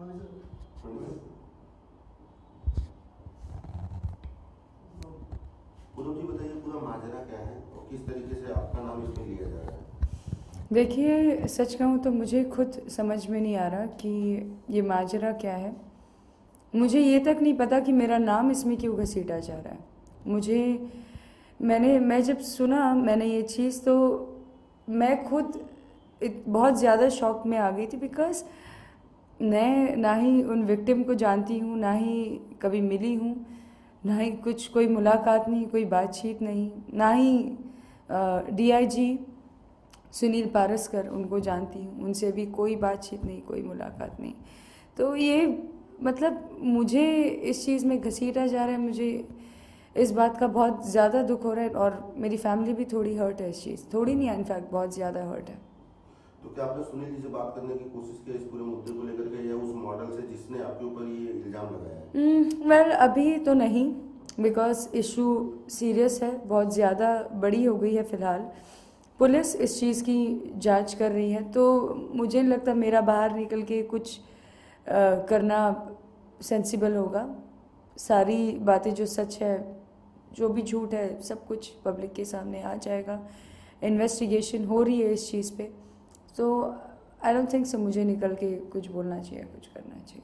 पूनम जी बताइए पूरा माजरा क्या है और किस तरीके से आपका नाम इसमें लिया जा रहा है? देखिए, सच कहूँ तो मुझे खुद समझ में नहीं आ रहा कि ये माजरा क्या है। मुझे ये तक नहीं पता कि मेरा नाम इसमें क्यों घसीटा जा रहा है। मैं जब सुना मैंने ये चीज़, तो मैं खुद बहुत ज़्यादा शॉक में आ गई थी, बिकॉज़ मैं ना ही उन विक्टिम को जानती हूँ, ना ही कभी मिली हूँ, ना ही कोई मुलाकात नहीं, कोई बातचीत नहीं, ना ही DIG सुनील पारसकर उनको जानती हूँ, उनसे भी कोई बातचीत नहीं, कोई मुलाकात नहीं। तो ये मतलब मुझे इस चीज़ में घसीटा जा रहा है, मुझे इस बात का बहुत ज़्यादा दुख हो रहा है, और मेरी फैमिली भी थोड़ी हर्ट है इस चीज़, थोड़ी नहीं, इनफैक्ट बहुत ज़्यादा हर्ट है। तो क्या आपने सुनील जी से बात करने की कोशिश की इस पूरे मुद्दे को लेकर के, या उस मॉडल से जिसने आपके ऊपर ये इल्ज़ाम लगाया है? वेल अभी तो नहीं, बिकॉज इशू सीरियस है, बहुत ज़्यादा बड़ी हो गई है फ़िलहाल। पुलिस इस चीज़ की जांच कर रही है, तो मुझे नहीं लगता मेरा बाहर निकल के कुछ करना सेंसिबल होगा। सारी बातें जो सच है, जो भी झूठ है, सब कुछ पब्लिक के सामने आ जाएगा। इन्वेस्टिगेशन हो रही है इस चीज़ पे, तो आई डोंट थिंक सो मुझे निकल के कुछ बोलना चाहिए, कुछ करना चाहिए।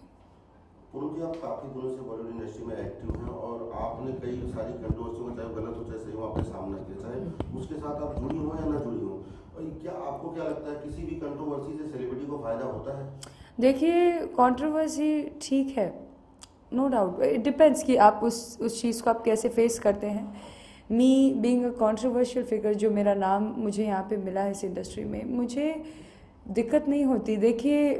पूनम जी, आप काफ़ी दिनों से बॉलीवुड इंडस्ट्री में एक्टिव हैं और आपने कई सारी कंट्रोवर्सी में, चाहे गलत हो चाहे सही हो, आपने सामना किया, चाहे उसके साथ आप जुड़ी हो या ना जुड़ी हो। और क्या आपको क्या लगता है किसी भी कंट्रोवर्सी से सेलिब्रिटी को फायदा होता है? देखिए, कंट्रोवर्सी ठीक है, नो डाउट, इट डिपेंड्स कि आप उस चीज़ को आप कैसे फेस करते हैं। Me being a controversial figure, जो मेरा नाम मुझे यहाँ पे मिला है इस इंडस्ट्री में, मुझे दिक्कत नहीं होती। देखिए,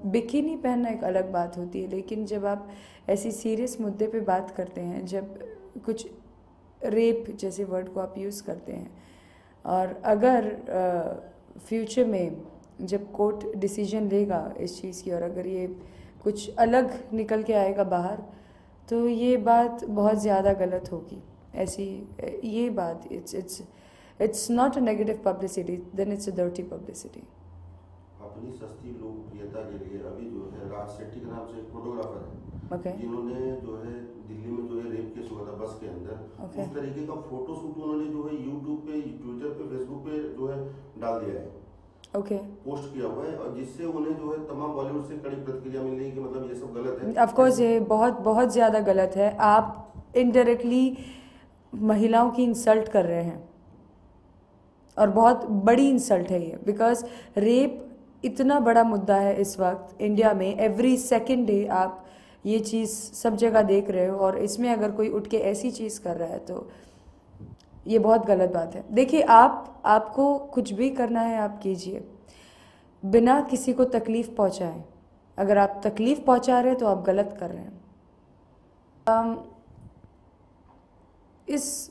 बिकिनी पहनना एक अलग बात होती है, लेकिन जब आप ऐसी सीरियस मुद्दे पे बात करते हैं, जब कुछ रेप जैसे वर्ड को आप यूज़ करते हैं, और अगर फ्यूचर में जब कोर्ट डिसीजन लेगा इस चीज़ की, और अगर ये कुछ अलग निकल के आएगा बाहर, तो ये बात बहुत ज़्यादा गलत होगी। ऐसी ये बात it's not a negative publicity, then it's a dirty publicity. अपनी सस्ती लोकप्रियता के लिए अभी जो है राज शेट्टी के नाम से एक फोटोग्राफर है, Okay. जिन्होंने जो है दिल्ली में जो है रेप केस हुआ था बस के अंदर, Okay. उस तरीके का फोटोशूट उन्होंने जो है यूट्यूब पे, ट्विटर पे, फेसबुक पे जो है डाल दिया है, ओके, पोस्ट किया हुआ है, और जिससे उन्हें जो है तमाम बॉलीवुड से कड़ी प्रतिक्रिया मिल रही है कि मतलब ये सब गलत है। ऑफ कोर्स ये बहुत बहुत ज़्यादा गलत है। आप इनडायरेक्टली महिलाओं की इंसल्ट कर रहे हैं, और बहुत बड़ी इंसल्ट है ये, बिकॉज रेप इतना बड़ा मुद्दा है इस वक्त इंडिया में। एवरी सेकेंड डे आप ये चीज़ सब जगह देख रहे हो, और इसमें अगर कोई उठ के ऐसी चीज़ कर रहा है तो ये बहुत गलत बात है। देखिए, आपको कुछ भी करना है आप कीजिए, बिना किसी को तकलीफ़ पहुंचाएं। अगर आप तकलीफ़ पहुंचा रहे हैं तो आप गलत कर रहे हैं।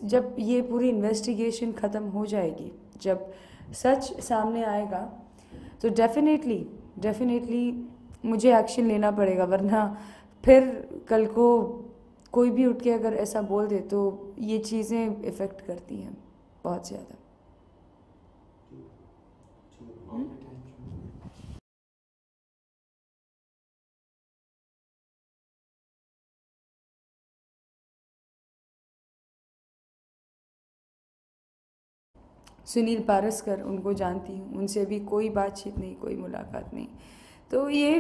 जब ये पूरी इन्वेस्टिगेशन ख़त्म हो जाएगी, जब सच सामने आएगा, तो डेफिनेटली मुझे एक्शन लेना पड़ेगा, वरना फिर कल को कोई भी उठ के अगर ऐसा बोल दे तो ये चीज़ें इफ़ेक्ट करती हैं बहुत ज़्यादा। सुनील पारसकर उनको जानती हूँ, उनसे भी कोई बातचीत नहीं, कोई मुलाकात नहीं। तो ये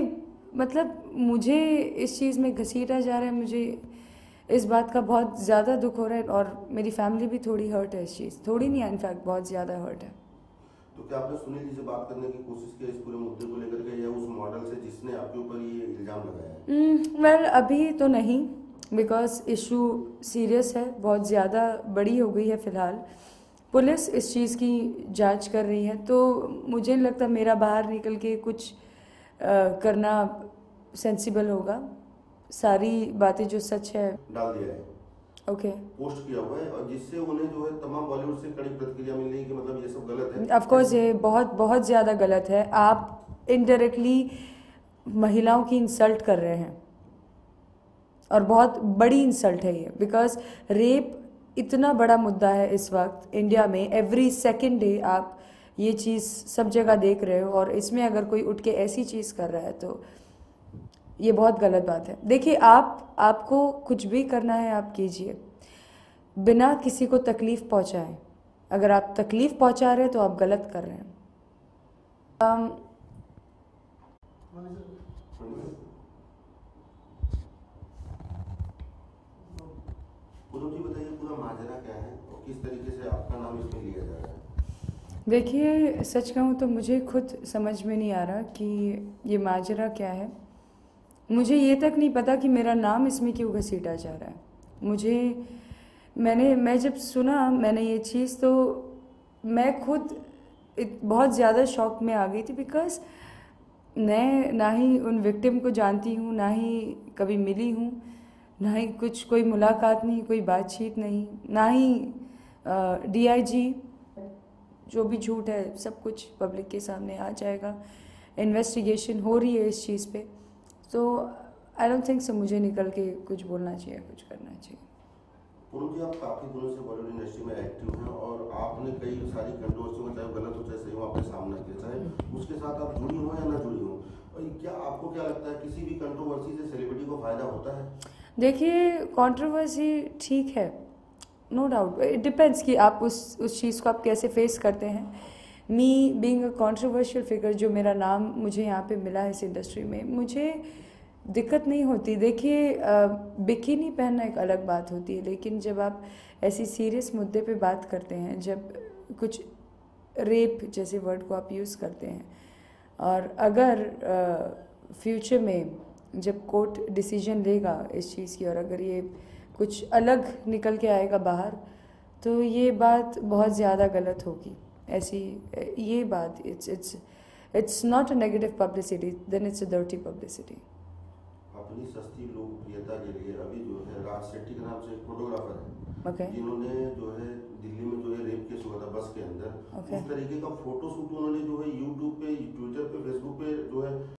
मतलब मुझे इस चीज़ में घसीटा जा रहा है, मुझे इस बात का बहुत ज़्यादा दुख हो रहा है, और मेरी फैमिली भी थोड़ी हर्ट है इस चीज़, थोड़ी नहीं, इनफैक्ट बहुत ज़्यादा हर्ट है। तो क्या आपने सुनील जी से बात करने की कोशिश की इस पूरे मुद्दे को लेकर के, या उस मॉडल से जिसने आपके ऊपर ये इल्ज़ाम लगाया है? वेल अभी तो नहीं, बिकॉज इशू सीरियस है, बहुत ज़्यादा बड़ी हो गई है फ़िलहाल। पुलिस इस चीज़ की जांच कर रही है, तो मुझे नहीं लगता मेरा बाहर निकल के कुछ करना सेंसिबल होगा। सारी बातें जो सच है डाल दिया है, ओके, पोस्ट किया हुआ है, और जिससे उन्हें जो है तमाम बॉलीवुड से कड़ी प्रतिक्रिया मिल रही है कि मतलब ये सब गलत है। ऑफ कोर्स ये बहुत बहुत ज़्यादा गलत है। आप इनडायरेक्टली महिलाओं की इंसल्ट कर रहे हैं, और बहुत बड़ी इंसल्ट है ये, बिकॉज रेप इतना बड़ा मुद्दा है इस वक्त इंडिया में। एवरी सेकेंड डे आप ये चीज़ सब जगह देख रहे हो, और इसमें अगर कोई उठ के ऐसी चीज़ कर रहा है तो ये बहुत गलत बात है। देखिए, आपको कुछ भी करना है आप कीजिए, बिना किसी को तकलीफ़ पहुंचाए। अगर आप तकलीफ़ पहुंचा रहे हैं तो आप गलत कर रहे हैं। पूनम जी बताइए, पूरा माजरा क्या है और किस तरीके से आपका नाम इसमें लिया जा रहा है? देखिए, सच कहूँ तो मुझे खुद समझ में नहीं आ रहा कि ये माजरा क्या है। मुझे ये तक नहीं पता कि मेरा नाम इसमें क्यों घसीटा जा रहा है। मैं जब सुना मैंने ये चीज़, तो मैं खुद बहुत ज़्यादा शॉक में आ गई थी, बिकॉज़ मैं ना ही उन विक्टिम को जानती हूँ, ना ही कभी मिली हूँ, ना ही कुछ कोई मुलाकात नहीं, कोई बातचीत नहीं, ना ही डीआईजी। जो भी झूठ है सब कुछ पब्लिक के सामने आ जाएगा। इन्वेस्टिगेशन हो रही है इस चीज़ पे, तो आई डोंट थिंक सो मुझे निकल के कुछ बोलना चाहिए, कुछ करना चाहिए। पूनम जी, आप काफ़ी दिनों से बॉलीवुड इंडस्ट्री में एक्टिव हैं और आपने कई सारी कंट्रोवर्सियों, चाहे गलत हो चाहे सही हो, आपने सामना किया, चाहे उसके साथ आप जुड़ी हो या ना जुड़ी हो। और क्या आपको क्या लगता है, किसी भी कंट्रोवर्सी से सेलिब्रिटी को फ़ायदा होता है? देखिए, कंट्रोवर्सी ठीक है, नो डाउट, इट डिपेंड्स कि आप उस चीज़ को आप कैसे फेस करते हैं। Me being a controversial figure, जो मेरा नाम मुझे यहाँ पे मिला है इस इंडस्ट्री में, मुझे दिक्कत नहीं होती। देखिए, बिकिनी पहनना एक अलग बात होती है, लेकिन जब आप ऐसी सीरियस मुद्दे पे बात करते हैं, जब कुछ रेप जैसे वर्ड को आप यूज़ करते हैं, और अगर फ्यूचर में जब कोर्ट डिसीजन लेगा इस चीज़ की, और अगर ये कुछ अलग निकल के आएगा बाहर, तो ये बात बहुत ज़्यादा गलत होगी। ऐसी ये बात it's not a negative publicity, then it's a dirty publicity. अपनी सस्ती लोकप्रियता के लिए अभी जो है राज शेट्टी के नाम से एक फोटोग्राफर है, ओके, जिन्होंने जो है दिल्ली में जो है रेप केस हुआ था बस के अंदर, ओके। उस तरीके का फोटो शूट उन्होंने जो है यूट्यूब पे, ट्विटर पे, फेसबुक पे जो है